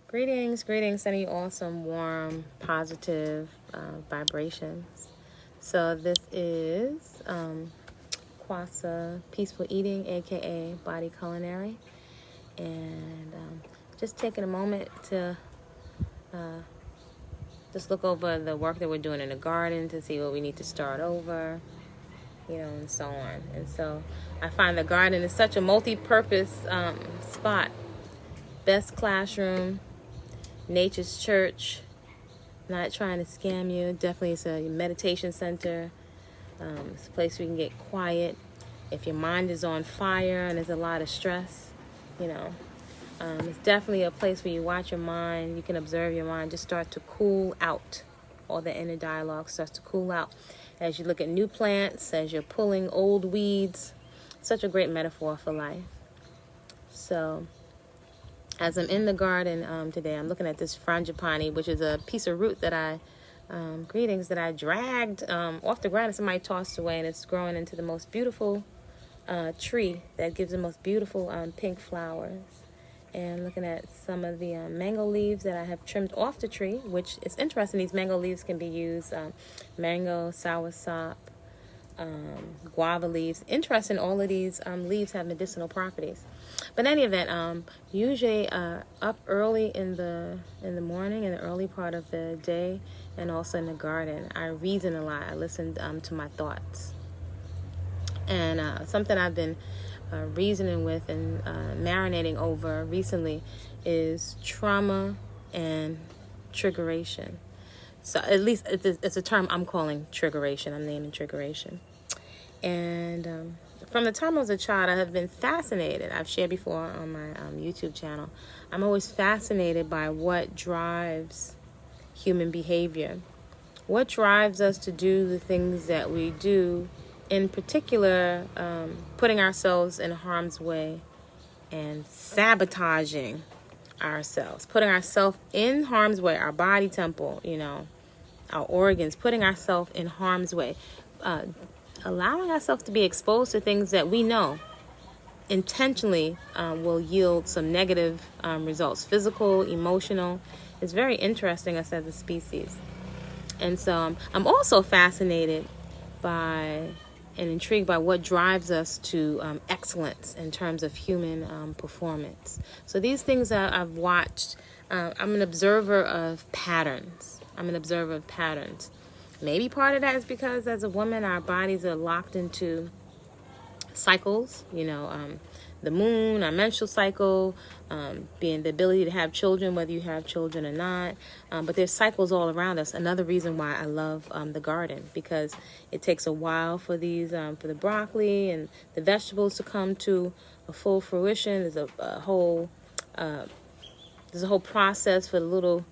Greetings, sending you all some warm, positive vibrations. So this is Kwasa Peaceful Eating, aka Body-Culinary, and just taking a moment to just look over the work that we're doing in the garden to see what we need to start over, and so on. And so I find the garden is such a multi-purpose spot. Best classroom, nature's church, not trying to scam you. Definitely it's a meditation center. It's a place where you can get quiet. If your mind is on fire and there's a lot of stress, it's definitely a place where you watch your mind. You can observe your mind just start to cool out. All the inner dialogue starts to cool out as you look at new plants, as you're pulling old weeds. Such a great metaphor for life. So as I'm in the garden today, I'm looking at this frangipani, which is a piece of root that I dragged off the ground and somebody tossed away, and it's growing into the most beautiful tree that gives the most beautiful pink flowers. And looking at some of the mango leaves that I have trimmed off the tree, which is interesting. These mango leaves can be used, mango, soursop, guava leaves. Interesting, all of these leaves have medicinal properties. But in any event, usually up early in the morning, in the early part of the day, and also in the garden, I reason a lot. I listen to my thoughts. And something I've been reasoning with and marinating over recently is trauma and triggeration. So at least it's a term I'm calling triggeration. I'm naming triggeration. And from the time I was a child, I have been fascinated. I've shared before on my YouTube channel. I'm always fascinated by what drives human behavior. What drives us to do the things that we do, in particular, putting ourselves in harm's way and sabotaging ourselves, putting ourselves in harm's way, our body temple, our organs, putting ourselves in harm's way, allowing ourselves to be exposed to things that we know intentionally will yield some negative results, physical, emotional. It's very interesting us as a species. And so I'm also fascinated by and intrigued by what drives us to excellence in terms of human performance. So these things I've watched, I'm an observer of patterns. Maybe part of that is because as a woman, our bodies are locked into cycles, the moon, our menstrual cycle, being the ability to have children, whether you have children or not. But there's cycles all around us. Another reason why I love the garden, because it takes a while for for the broccoli and the vegetables to come to a full fruition. There's a whole process for the little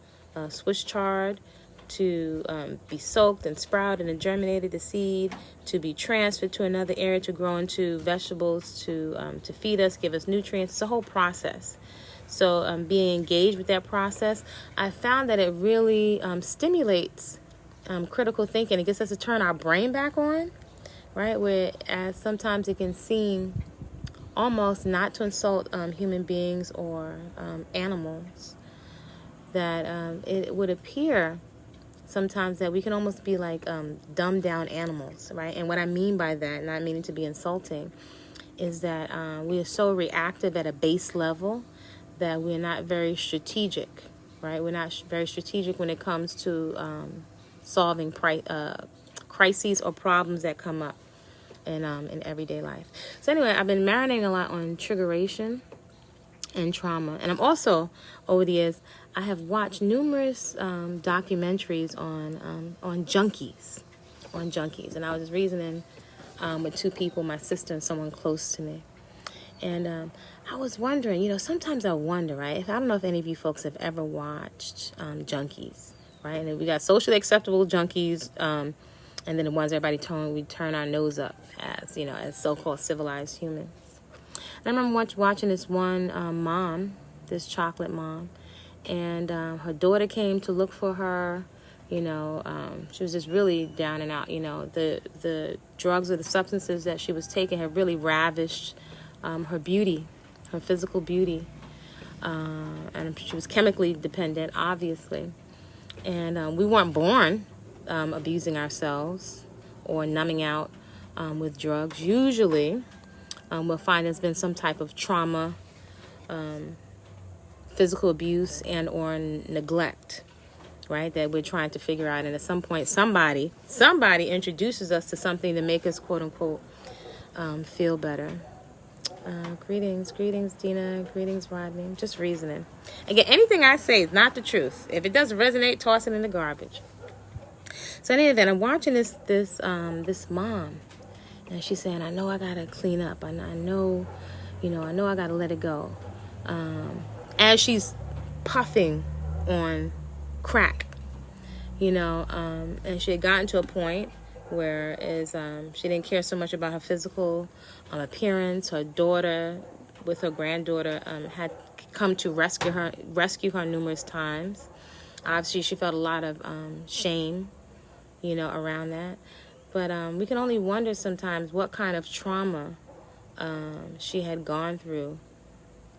Swiss chard to be soaked and sprouted and germinated, the seed to be transferred to another area to grow into vegetables to feed us, give us nutrients. It's a whole process. So being engaged with that process, I found that it really stimulates critical thinking. It gets us to turn our brain back on, right? Whereas sometimes it can seem almost not to insult human beings or animals, that it would appear sometimes that we can almost be like dumbed down animals, right? And what I mean by that, not meaning to be insulting, is that we are so reactive at a base level that we're not very strategic, right? We're not very strategic when it comes to solving crises or problems that come up in everyday life. So anyway, I've been marinating a lot on triggeration and trauma. And I'm also, over the years, I have watched numerous documentaries on junkies. And I was just reasoning with two people, my sister and someone close to me. And I was wondering, sometimes I wonder, right? I don't know if any of you folks have ever watched junkies, right? And we got socially acceptable junkies, and then the ones we turn our nose up as, as so-called civilized humans. And I remember watching this one mom, this chocolate mom, and her daughter came to look for her. She was just really down and out. The drugs or the substances that she was taking had really ravished her beauty, her physical beauty. and she was chemically dependent, obviously. And we weren't born abusing ourselves or numbing out with drugs. Usually, we'll find there's been some type of trauma, physical abuse, and or neglect, right, that we're trying to figure out. And at some point, somebody introduces us to something to make us, quote unquote, feel better. Greetings, Dina. Greetings, Rodney. Just reasoning. Again, anything I say is not the truth. If it doesn't resonate, toss it in the garbage. So in any event, I'm watching this mom, and she's saying, "I know I gotta clean up. I know, I know I gotta let it go." As she's puffing on crack, and she had gotten to a point where she didn't care so much about her physical appearance. Her daughter, with her granddaughter, had come to rescue her numerous times. Obviously, she felt a lot of shame, around that. But we can only wonder sometimes what kind of trauma she had gone through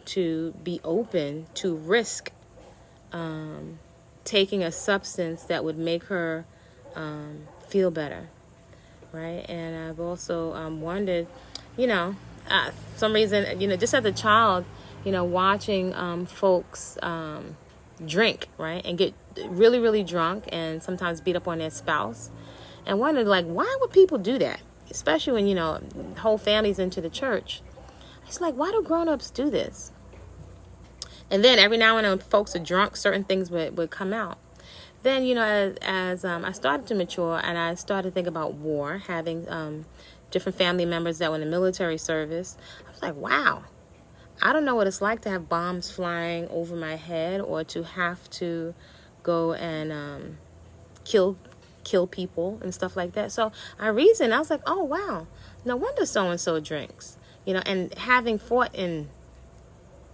to be open to risk taking a substance that would make her feel better, right? And I've also wondered, some reason, just as a child, watching folks drink, right, and get really, really drunk and sometimes beat up on their spouse, and wondered, like, why would people do that? Especially when, whole families into the church. It's like, why do grown-ups do this? And then every now and then when folks are drunk, certain things would come out. Then, as I started to mature and I started to think about war, having different family members that were in the military service, I was like, wow, I don't know what it's like to have bombs flying over my head or to have to go and kill people and stuff like that. So I reasoned. I was like, oh, wow, no wonder so-and-so drinks. And having fought in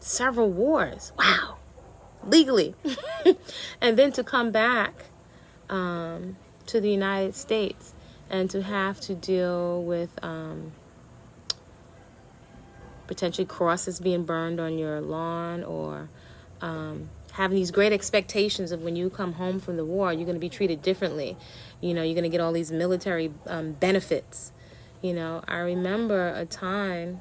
several wars, wow, legally. And then to come back to the United States and to have to deal with potentially crosses being burned on your lawn, or having these great expectations of when you come home from the war, you're going to be treated differently. You're going to get all these military benefits. I remember a time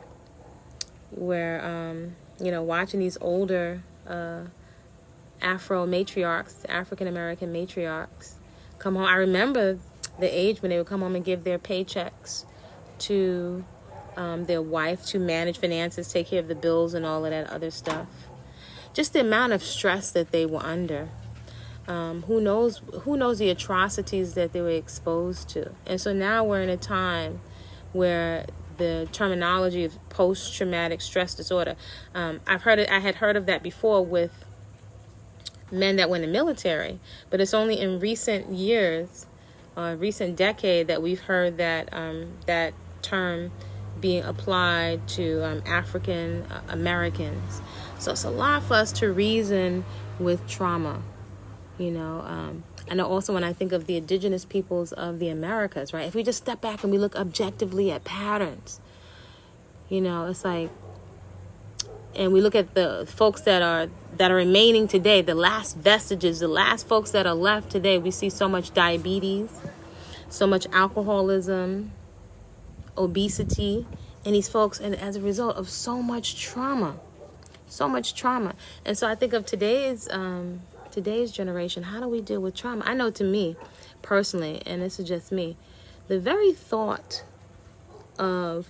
where, watching these older African-American matriarchs come home. I remember the age when they would come home and give their paychecks to their wife to manage finances, take care of the bills and all of that other stuff. Just the amount of stress that they were under. Who knows the atrocities that they were exposed to. And so now we're in a time where the terminology of post-traumatic stress disorder, I had heard of that before with men that went in the military, but it's only in recent years, recent decade, that we've heard that that term being applied to African Americans. So it's a lot for us to reason with trauma. I know also when I think of the indigenous peoples of the Americas, right? If we just step back and we look objectively at patterns, it's like, and we look at the folks that are remaining today, the last vestiges, the last folks that are left today, we see so much diabetes, so much alcoholism, obesity, and these folks, and as a result of so much trauma. And so I think of today's generation. How do we deal with trauma? I know, to me personally, and this is just me, the very thought of,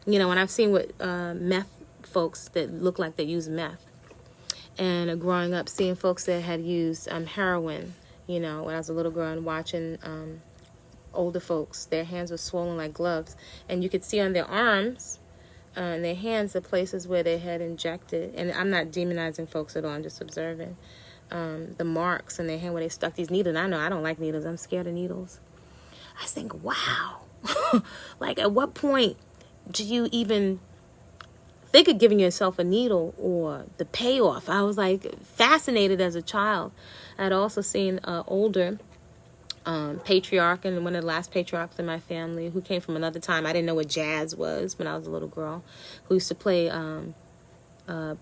when I've seen what meth folks that look like they use meth, and growing up seeing folks that had used heroin, when I was a little girl, and watching older folks, their hands were swollen like gloves, and you could see on their arms and their hands the places where they had injected. And I'm not demonizing folks at all, I'm just observing the marks in their hand where they stuck these needles. And I know I don't like needles, I'm scared of needles. I think, wow, like, at what point do you even think of giving yourself a needle or the payoff? I was like fascinated as a child. I'd also seen older patriarch, and one of the last patriarchs in my family, who came from another time. I didn't know what jazz was when I was a little girl, who used to play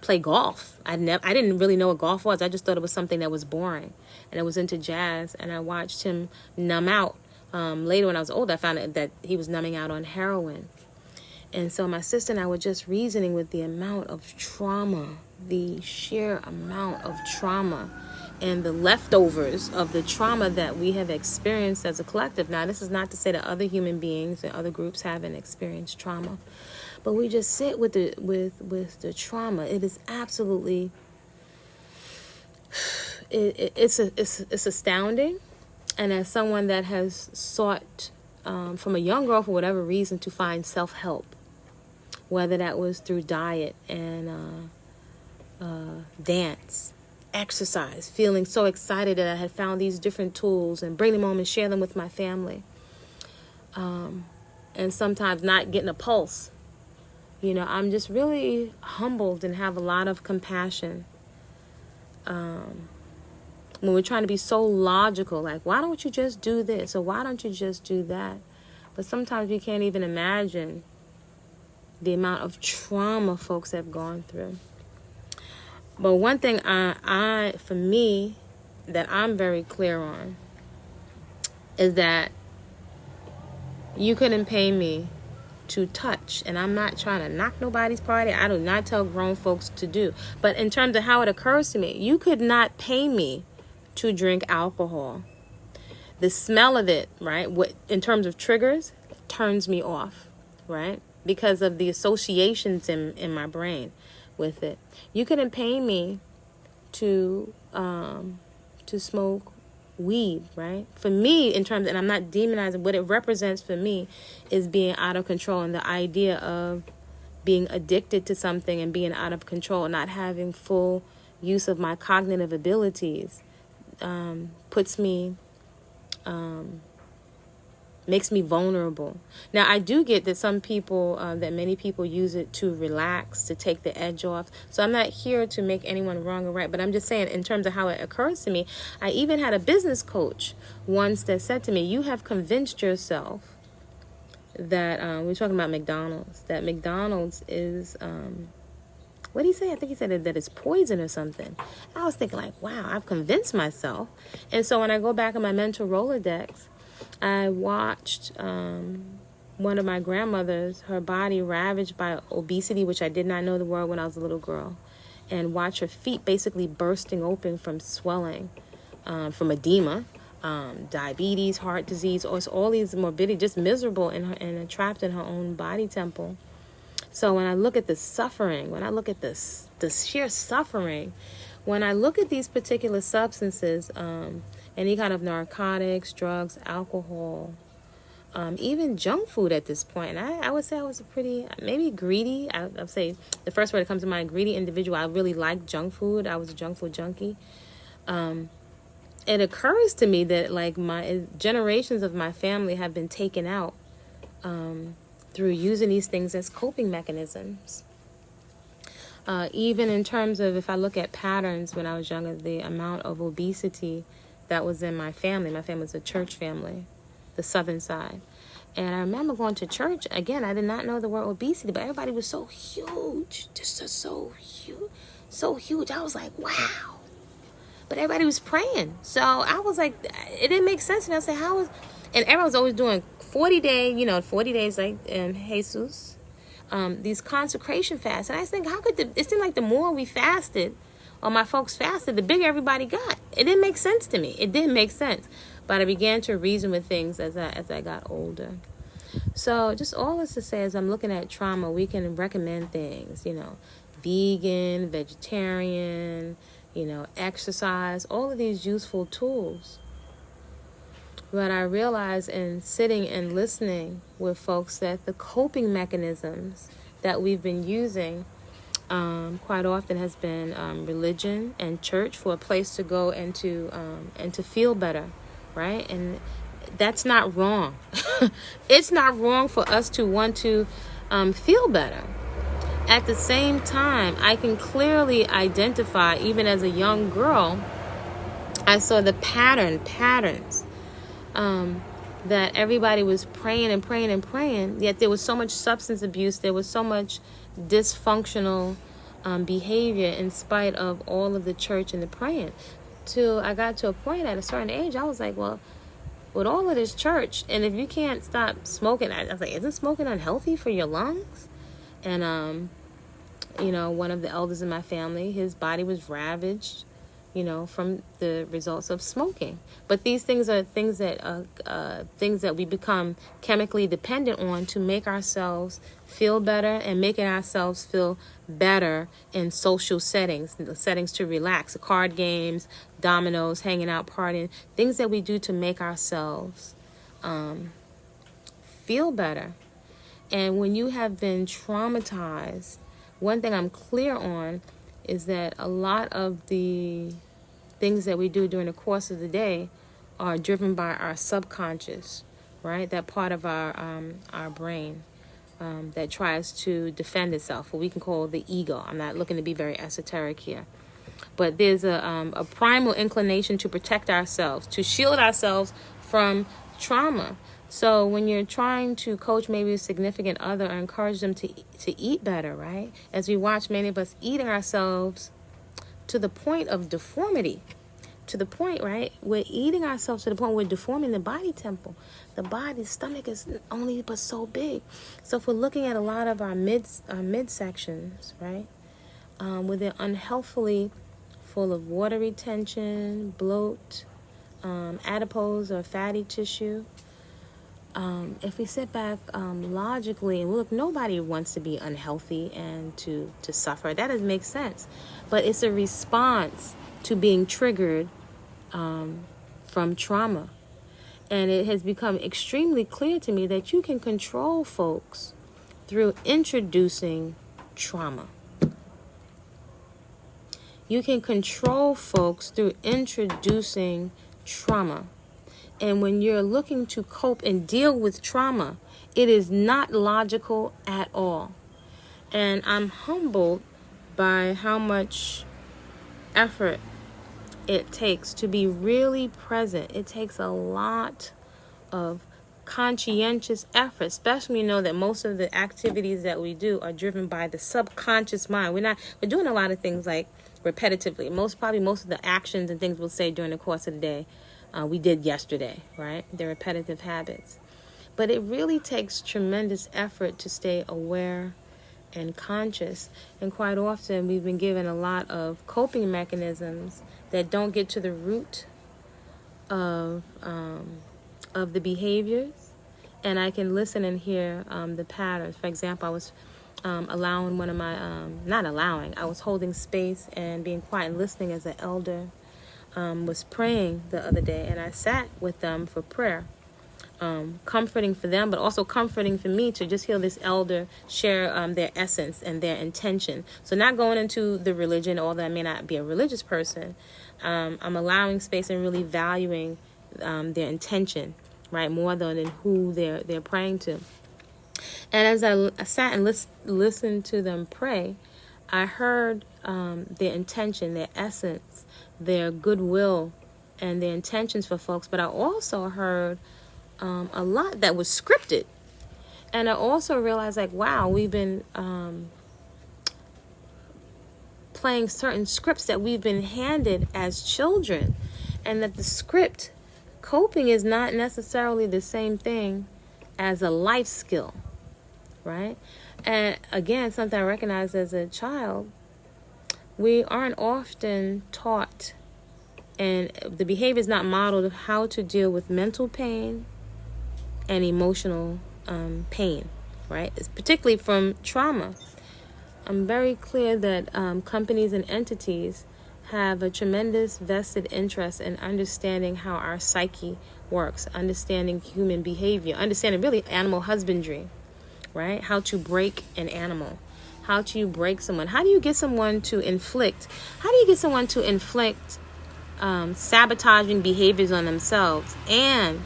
play golf. I didn't really know what golf was. I just thought it was something that was boring, and I was into jazz. And I watched him numb out. Later, when I was older, I found out that he was numbing out on heroin. And so my sister and I were just reasoning with the amount of trauma, the sheer amount of trauma, and the leftovers of the trauma that we have experienced as a collective. Now, this is not to say that other human beings and other groups haven't experienced trauma, but we just sit with the trauma. It is absolutely, it's astounding. And as someone that has sought from a young girl, for whatever reason, to find self-help, whether that was through diet and dance, exercise, feeling so excited that I had found these different tools and bring them home and share them with my family, and sometimes not getting a pulse. I'm just really humbled and have a lot of compassion when we're trying to be so logical, like, why don't you just do this or why don't you just do that? But sometimes we can't even imagine the amount of trauma folks have gone through. But one thing for me, that I'm very clear on is that you couldn't pay me to touch, and I'm not trying to knock nobody's party. I do not tell grown folks to do. But in terms of how it occurs to me, you could not pay me to drink alcohol. The smell of it, right, in terms of triggers, turns me off, right, because of the associations in my brain with it. You couldn't pay me to smoke weed, right? For me, in terms, and I'm not demonizing, what it represents for me is being out of control, and the idea of being addicted to something and being out of control, not having full use of my cognitive abilities, puts me, makes me vulnerable. Now, I do get that some people, that many people use it to relax, to take the edge off. So I'm not here to make anyone wrong or right, but I'm just saying, in terms of how it occurs to me, I even had a business coach once that said to me, you have convinced yourself that, we're talking about McDonald's, that McDonald's is, what did he say? I think he said that it's poison or something. I was thinking, like, wow, I've convinced myself. And so when I go back in my mental Rolodex, I watched one of my grandmothers, her body ravaged by obesity, which I did not know the word when I was a little girl, and watch her feet basically bursting open from swelling, from edema, diabetes, heart disease, or all these morbidity, just miserable and trapped in her own body temple. So when I look at the suffering, when I look at the sheer suffering, when I look at these particular substances, any kind of narcotics, drugs, alcohol, even junk food at this point. And I would say I was a pretty, maybe greedy. I'd say the first word that comes to mind, greedy individual. I really liked junk food. I was a junk food junkie. It occurs to me that, like, my generations of my family have been taken out through using these things as coping mechanisms. Even in terms of, if I look at patterns when I was younger, the amount of obesity that was in my family. My family was a church family, the southern side. And I remember going to church. Again, I did not know the word obesity, but everybody was so huge. Just so huge. So huge. I was like, wow. But everybody was praying. So I was like, it didn't make sense. And I said, how was... And everyone was always doing 40 days like Jesus. These consecration fasts. And I think, it seemed like the more we fasted, or my folks fasted, the bigger everybody got. It didn't make sense to me. It didn't make sense. But I began to reason with things as I got older. So just all this to say, as I'm looking at trauma, we can recommend things, vegan, vegetarian, exercise, all of these useful tools. But I realize in sitting and listening with folks that the coping mechanisms that we've been using quite often has been religion and church, for a place to go and to feel better, right? And that's not wrong. It's not wrong for us to want to feel better. At the same time, I can clearly identify, even as a young girl, I saw the patterns that everybody was praying and praying and praying, yet there was so much substance abuse, there was so much dysfunctional behavior in spite of all of the church and the praying. Till I got to a point at a certain age, I was like, well, with all of this church, and if you can't stop smoking, I was like, isn't smoking unhealthy for your lungs? And one of the elders in my family, his body was ravaged, from the results of smoking. But these things are things that we become chemically dependent on to make ourselves feel better and making ourselves feel better in social settings, the settings to relax, card games, dominoes, hanging out, partying, things that we do to make ourselves feel better. And when you have been traumatized, one thing I'm clear on is that a lot of the things that we do during the course of the day are driven by our subconscious, right? That part of our brain that tries to defend itself, what we can call the ego. I'm not looking to be very esoteric here. But there's a primal inclination to protect ourselves, to shield ourselves from trauma. So when you're trying to coach maybe a significant other or encourage them to eat better, right? As we watch many of us eating ourselves to the point of deformity, to the point, right? We're eating ourselves to the point we're deforming the body temple. The stomach is only but so big. So if we're looking at a lot of our midsections, right? Where they're unhealthily full of water retention, bloat, adipose or fatty tissue. If we sit back logically and look, nobody wants to be unhealthy and to suffer. That doesn't make sense. But it's a response to being triggered from trauma. And it has become extremely clear to me that you can control folks through introducing trauma. You can control folks through introducing trauma. And when you're looking to cope and deal with trauma, it is not logical at all. And I'm humbled by how much effort it takes to be really present. It takes a lot of conscientious effort, especially when you know that most of the activities that we do are driven by the subconscious mind. We're doing a lot of things like repetitively. Most of the actions and things we'll say during the course of the day we did yesterday, right? They're repetitive habits. But it really takes tremendous effort to stay aware and conscious. And quite often we've been given a lot of coping mechanisms that don't get to the root of the behaviors. And I can listen and hear the patterns. For example, I was allowing one of my, I was holding space and being quiet and listening as an elder was praying the other day, and I sat with them for prayer, comforting for them, but also comforting for me to just hear this elder share their essence and their intention. So not going into the religion, although I may not be a religious person, I'm allowing space and really valuing their intention, right, more than who they're praying to. And as I sat and listened to them pray, I heard their intention, their essence, their goodwill, and their intentions for folks. But I also heard a lot that was scripted. And I also realized, wow, we've been playing certain scripts that we've been handed as children. And that the script, coping is not necessarily the same thing as a life skill, right? And again, something I recognized as a child, we aren't often taught, and the behavior is not modeled, of how to deal with mental pain and emotional pain, right? It's particularly from trauma. I'm very clear that companies and entities have a tremendous vested interest in understanding how our psyche works, understanding human behavior, understanding really animal husbandry, right? How to break an animal. How do you break someone? How do you get someone to inflict sabotaging behaviors on themselves and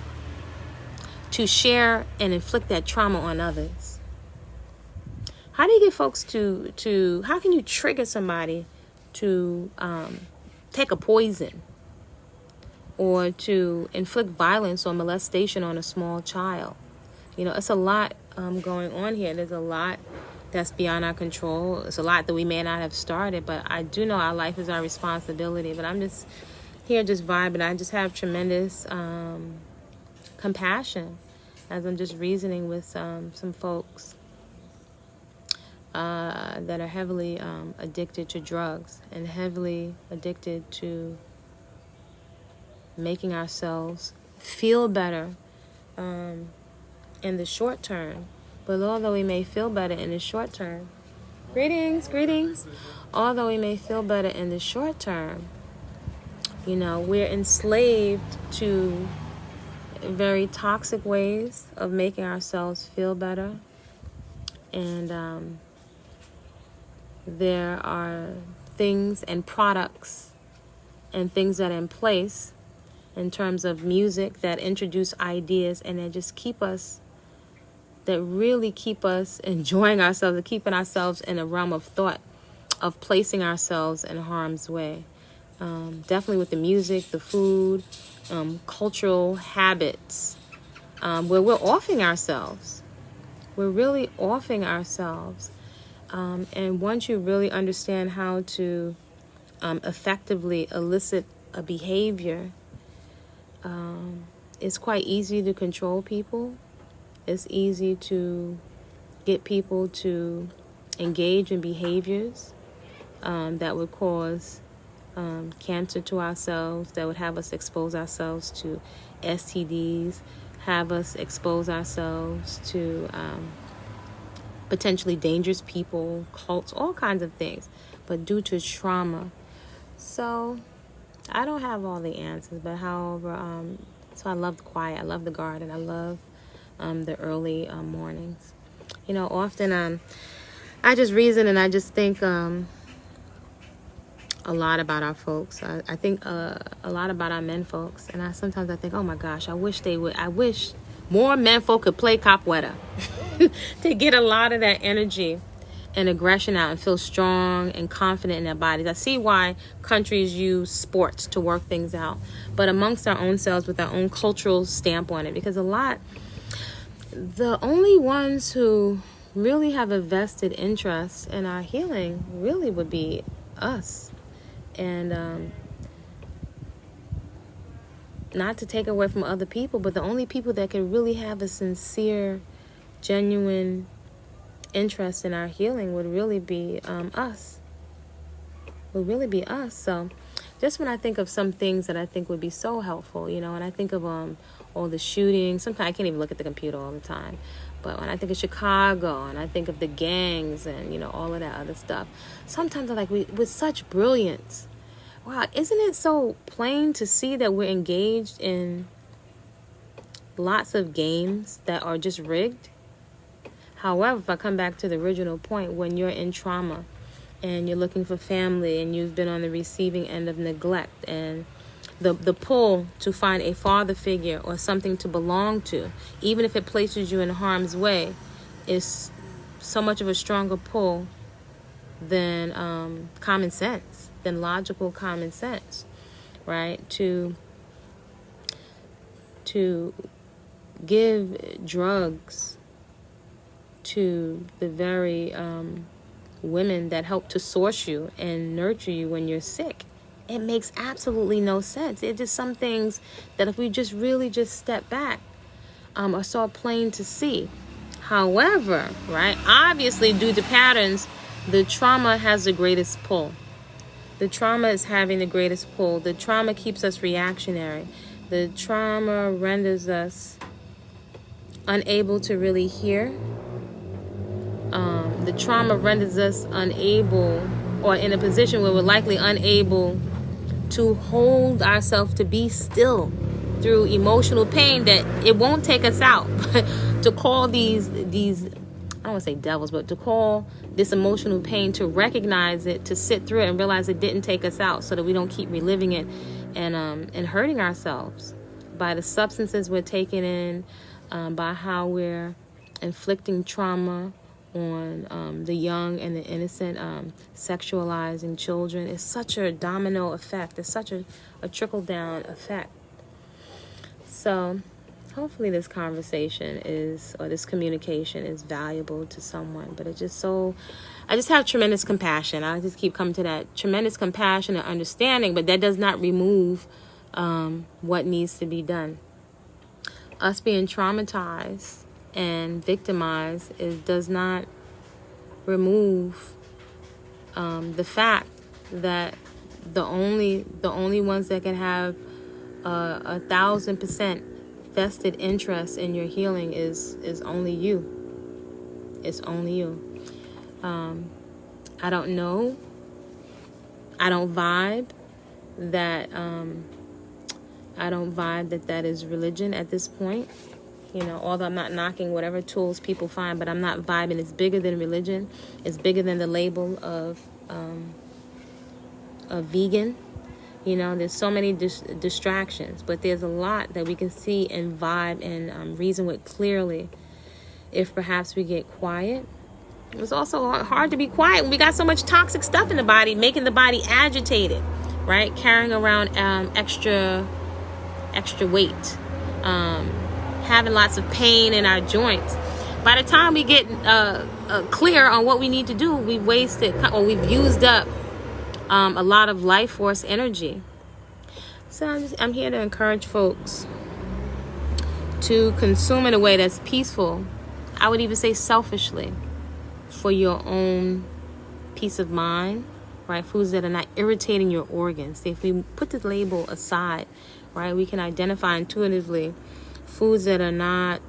to share and inflict that trauma on others? How do you get folks to how can you trigger somebody to take a poison or to inflict violence or molestation on a small child? It's a lot going on here. There's a lot that's beyond our control. It's a lot that we may not have started, but I do know our life is our responsibility. But I'm just here just vibing. I just have tremendous compassion as I'm just reasoning with some folks that are heavily addicted to drugs and heavily addicted to making ourselves feel better in the short term. But although we may feel better in the short term, greetings. Although we may feel better in the short term, you know, we're enslaved to very toxic ways of making ourselves feel better. And there are things and products and things that are in place in terms of music that introduce ideas and that just that really keep us enjoying ourselves, and keeping ourselves in a realm of thought, of placing ourselves in harm's way. Definitely with the music, the food, cultural habits, where we're offing ourselves. We're really offing ourselves. And once you really understand how to effectively elicit a behavior, it's quite easy to control people. It's easy to get people to engage in behaviors that would cause cancer to ourselves, that would have us expose ourselves to STDs, have us expose ourselves to potentially dangerous people, cults, all kinds of things, but due to trauma. So I don't have all the answers, but however, so I love the quiet, I love the garden, I love the early mornings. You know, often I just reason and I just think a lot about our folks. I think a lot about our men folks, and sometimes I think, oh my gosh, I wish more men folk could play capoeira to get a lot of that energy and aggression out and feel strong and confident in their bodies. I see why countries use sports to work things out, but amongst our own selves with our own cultural stamp on it, because the only ones who really have a vested interest in our healing really would be us. And not to take away from other people, but the only people that can really have a sincere, genuine interest in our healing would really be us. So just when I think of some things that I think would be so helpful, you know, and I think of all the shootings, sometimes I can't even look at the computer all the time, but when I think of Chicago and I think of the gangs and, you know, all of that other stuff, sometimes I'm like, with such brilliance, wow, isn't it so plain to see that we're engaged in lots of games that are just rigged? However, if I come back to the original point, when you're in trauma and you're looking for family and you've been on the receiving end of neglect and the pull to find a father figure or something to belong to, even if it places you in harm's way, is so much of a stronger pull than common sense, than logical common sense, right? To give drugs to the very women that help to source you and nurture you when you're sick. It makes absolutely no sense. It's just some things that if we just really just step back are so plain to see. However, right, obviously due to patterns, the trauma has the greatest pull. The trauma is having the greatest pull. The trauma keeps us reactionary. The trauma renders us unable to really hear. The trauma renders us unable, or in a position where we're likely unable to hold ourselves to be still through emotional pain that it won't take us out. To call these I don't want to say devils, but to call this emotional pain, to recognize it, to sit through it and realize it didn't take us out, so that we don't keep reliving it and hurting ourselves by the substances we're taking in, by how we're inflicting trauma on the young and the innocent, sexualizing children. It's such a domino effect. It's such a trickle-down effect. So hopefully this conversation is, or this communication is valuable to someone. But it's just so, I just have tremendous compassion. I just keep coming to that tremendous compassion and understanding, but that does not remove what needs to be done. Us being traumatized and victimized does not remove the fact that the only ones that can have 1,000% vested interest in your healing is only you. It's only you. I don't know. I don't vibe that. I don't vibe that is religion at this point. You know, although I'm not knocking whatever tools people find, but I'm not vibing. It's bigger than religion. It's bigger than the label of vegan. You know, there's so many distractions, but there's a lot that we can see and vibe and reason with clearly if perhaps we get quiet. It's also hard to be quiet when we got so much toxic stuff in the body, making the body agitated, right? Carrying around extra weight, having lots of pain in our joints. By the time we get clear on what we need to do, we've wasted, or we've used up a lot of life force energy. So I'm here to encourage folks to consume in a way that's peaceful. I would even say selfishly, for your own peace of mind, right? Foods that are not irritating your organs. If we put the label aside, right, we can identify intuitively foods that are not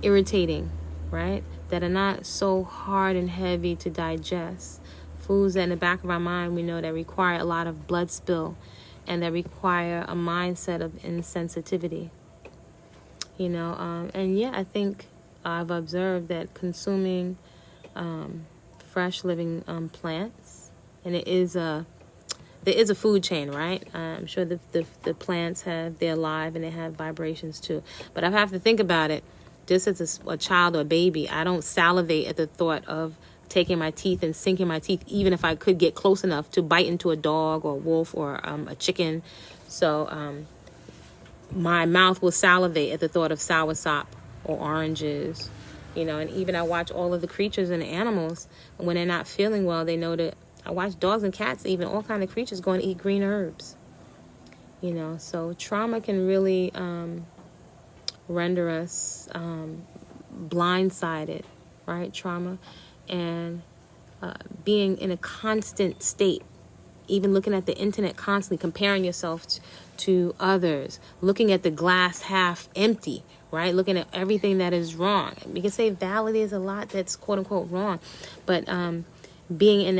irritating, right? That are not so hard and heavy to digest. Foods that in the back of our mind we know that require a lot of blood spill and that require a mindset of insensitivity. You know, and yeah, I think I've observed that consuming fresh living plants, and there is a food chain, right? I'm sure the plants have, they're alive and they have vibrations too. But I have to think about it. Just as a child or a baby, I don't salivate at the thought of taking my teeth and sinking my teeth, even if I could get close enough to bite into a dog or a wolf or a chicken. So my mouth will salivate at the thought of soursop or oranges, you know. And even I watch all of the creatures and the animals, and when they're not feeling well, they know that. I watch dogs and cats, even all kind of creatures, go and eat green herbs, you know. So trauma can really render us blindsided, right? Trauma and being in a constant state, even looking at the internet constantly, comparing yourself to others, looking at the glass half empty, right? Looking at everything that is wrong. We can say valid is a lot that's quote unquote wrong, but being in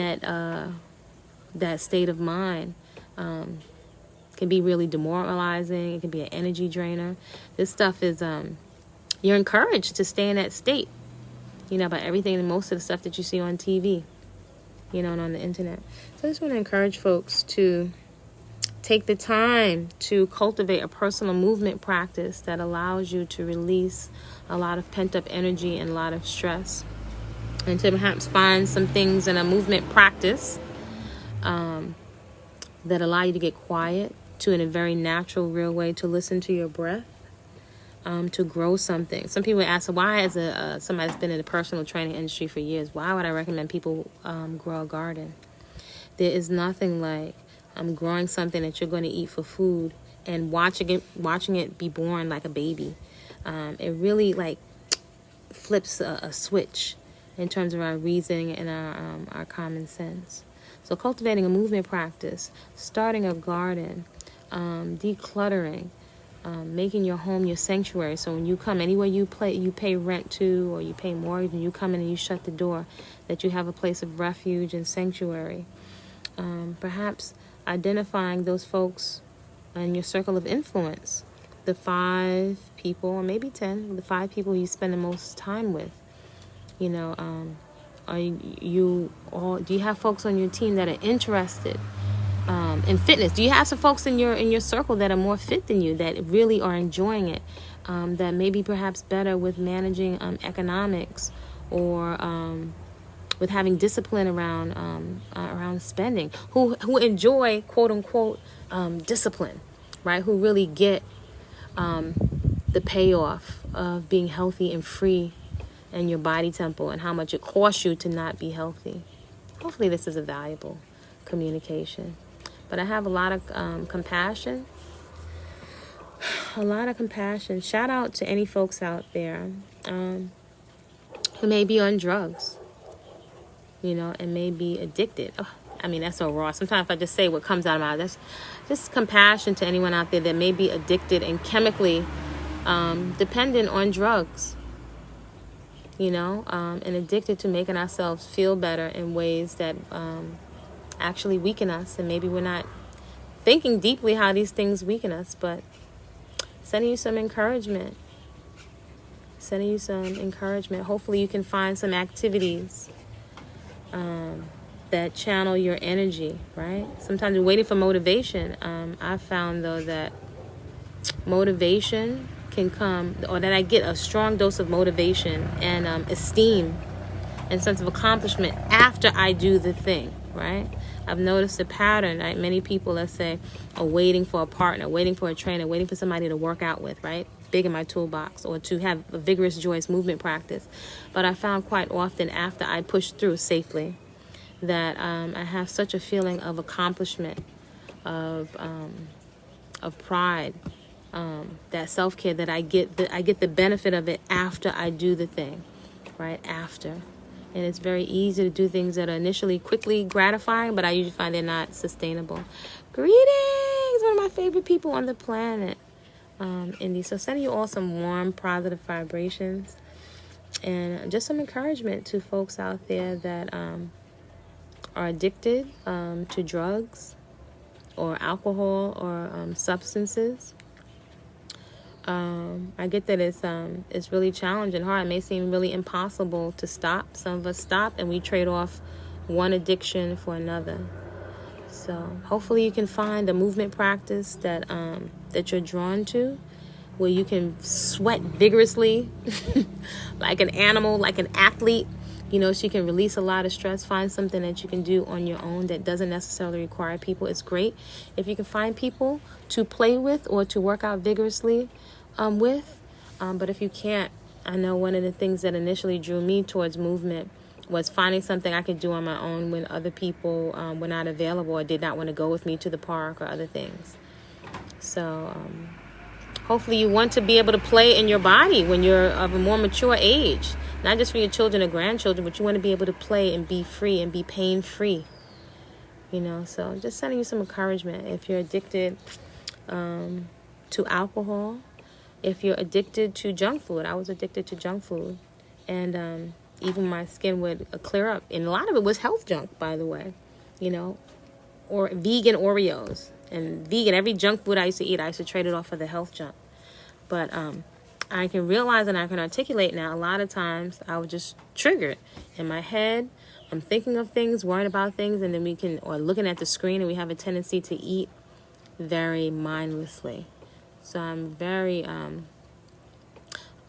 that state of mind can be really demoralizing. It can be an energy drainer. This stuff is you're encouraged to stay in that state, you know, by everything and most of the stuff that you see on TV, you know, and on the internet. So I just want to encourage folks to take the time to cultivate a personal movement practice that allows you to release a lot of pent-up energy and a lot of stress, and to perhaps find some things in a movement practice that allow you to get quiet, to in a very natural, real way, to listen to your breath, to grow something. Some people ask, why, as somebody that's been in the personal training industry for years, why would I recommend people grow a garden? There is nothing like growing something that you're going to eat for food and watching it be born like a baby. It really like flips a switch in terms of our reasoning and our common sense. So cultivating a movement practice, starting a garden, decluttering, making your home your sanctuary. So when you come, anywhere you pay rent to, or you pay mortgage, and you come in and you shut the door, that you have a place of refuge and sanctuary. Perhaps identifying those folks in your circle of influence, the 5 people, or maybe 10, the 5 people you spend the most time with. You know, do you have folks on your team that are interested in fitness? Do you have some folks in your circle that are more fit than you, that really are enjoying it, that may be perhaps better with managing economics, or with having discipline around spending, who enjoy quote unquote discipline, right? Who really get the payoff of being healthy and free in your body temple and how much it costs you to not be healthy. Hopefully this is a valuable communication. But I have a lot of compassion. A lot of compassion. Shout out to any folks out there who may be on drugs, and may be addicted. Oh, I mean, that's so raw. Sometimes if I just say what comes out of my mouth, that's just compassion to anyone out there that may be addicted and chemically dependent on drugs, and addicted to making ourselves feel better in ways that actually weaken us. And maybe we're not thinking deeply how these things weaken us, but sending you some encouragement. Hopefully you can find some activities that channel your energy, right? Sometimes you're waiting for motivation. I've found, though, that motivation can come, or that I get a strong dose of motivation and esteem and sense of accomplishment after I do the thing, right? I've noticed a pattern, right? Many people, let's say, are waiting for a partner, waiting for a trainer, waiting for somebody to work out with, right? Big in my toolbox, or to have a vigorous, joyous movement practice. But I found quite often after I push through safely that I have such a feeling of accomplishment, of pride, that self-care, that I get the benefit of it after I do the thing, right? After. And it's very easy to do things that are initially quickly gratifying, but I usually find they're not sustainable. Greetings, one of my favorite people on the planet, Indy. So sending you all some warm, positive vibrations, and just some encouragement to folks out there that are addicted to drugs or alcohol or substances. I get that it's really challenging, hard. It may seem really impossible to stop. Some of us stop and we trade off one addiction for another. So hopefully you can find a movement practice that you're drawn to, where you can sweat vigorously like an animal, like an athlete, so you can release a lot of stress. Find something that you can do on your own that doesn't necessarily require people. It's great if you can find people to play with or to work out vigorously with. But if you can't, I know one of the things that initially drew me towards movement was finding something I could do on my own when other people were not available or did not want to go with me to the park or other things. So hopefully you want to be able to play in your body when you're of a more mature age. Not just for your children or grandchildren, but you want to be able to play and be free and be pain-free. So just sending you some encouragement. If you're addicted to alcohol, if you're addicted to junk food. I was addicted to junk food. And even my skin would clear up. And a lot of it was health junk, by the way. Or vegan Oreos. And vegan, every junk food I used to eat, I used to trade it off for the health junk. But I can realize and I can articulate now, a lot of times I was just triggered in my head. I'm thinking of things, worrying about things, and then or looking at the screen, and we have a tendency to eat very mindlessly. So I'm very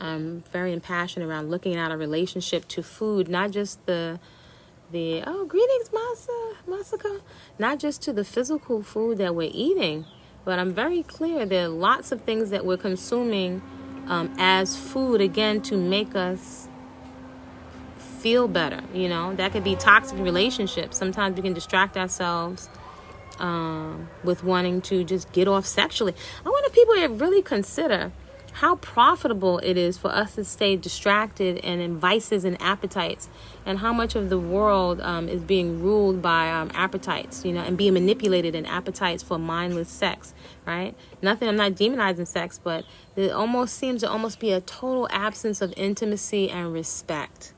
impassioned around looking at a relationship to food, not just the greetings, Masaka, not just to the physical food that we're eating, but I'm very clear there are lots of things that we're consuming as food, again, to make us feel better. That could be toxic relationships. Sometimes we can distract ourselves with wanting to just get off sexually. I want people to really consider how profitable it is for us to stay distracted and in vices and appetites, and how much of the world is being ruled by appetites, and being manipulated in appetites for mindless sex, right? I'm not demonizing sex, but it almost seems to almost be a total absence of intimacy and respect.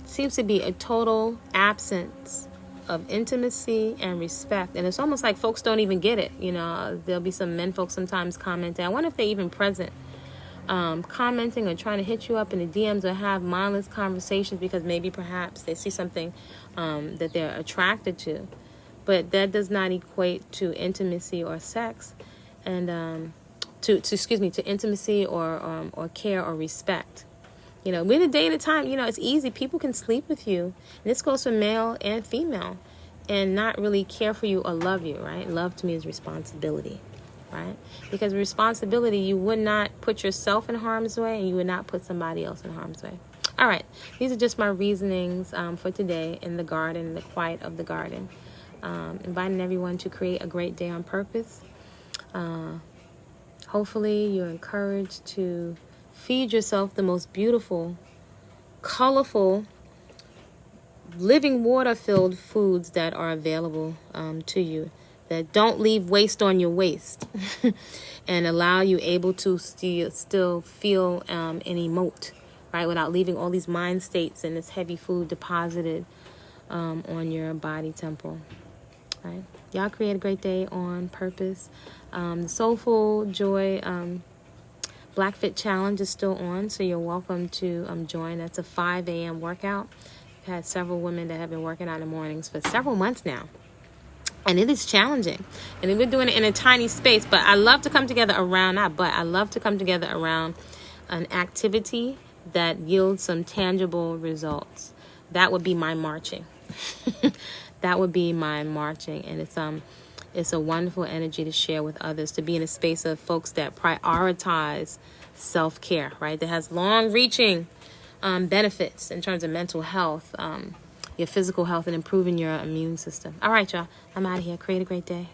Seems to be a total absence of intimacy and respect, and it's almost like folks don't even get it. There'll be some men folks sometimes commenting. I wonder if they're even present, commenting or trying to hit you up in the DMs or have mindless conversations because maybe perhaps they see something that they're attracted to, but that does not equate to intimacy or sex, and to intimacy or care or respect. We're in a day and a time, it's easy. People can sleep with you. And this goes for male and female, and not really care for you or love you, right? Love to me is responsibility. right? Because responsibility, you would not put yourself in harm's way, and you would not put somebody else in harm's way. All right, these are just my reasonings for today in the garden, in the quiet of the garden. Inviting everyone to create a great day on purpose. Hopefully you're encouraged to feed yourself the most beautiful, colorful, living water-filled foods that are available to you, that don't leave waste on your waist and allow you able to still feel and emote, right, without leaving all these mind states and this heavy food deposited on your body temple, right? Y'all create a great day on purpose. The Soulful Joy Black Fit Challenge is still on, so you're welcome to join. That's a 5 a.m. workout. I've had several women that have been working out in the mornings for several months now. And it is challenging. And we're doing it in a tiny space, but I love to come together around, I love to come together around an activity that yields some tangible results. That would be my marching. That would be my marching. And it's a wonderful energy to share with others, to be in a space of folks that prioritize self-care, right? That has long-reaching benefits in terms of mental health, your physical health, and improving your immune system. All right, y'all. I'm out of here. Create a great day.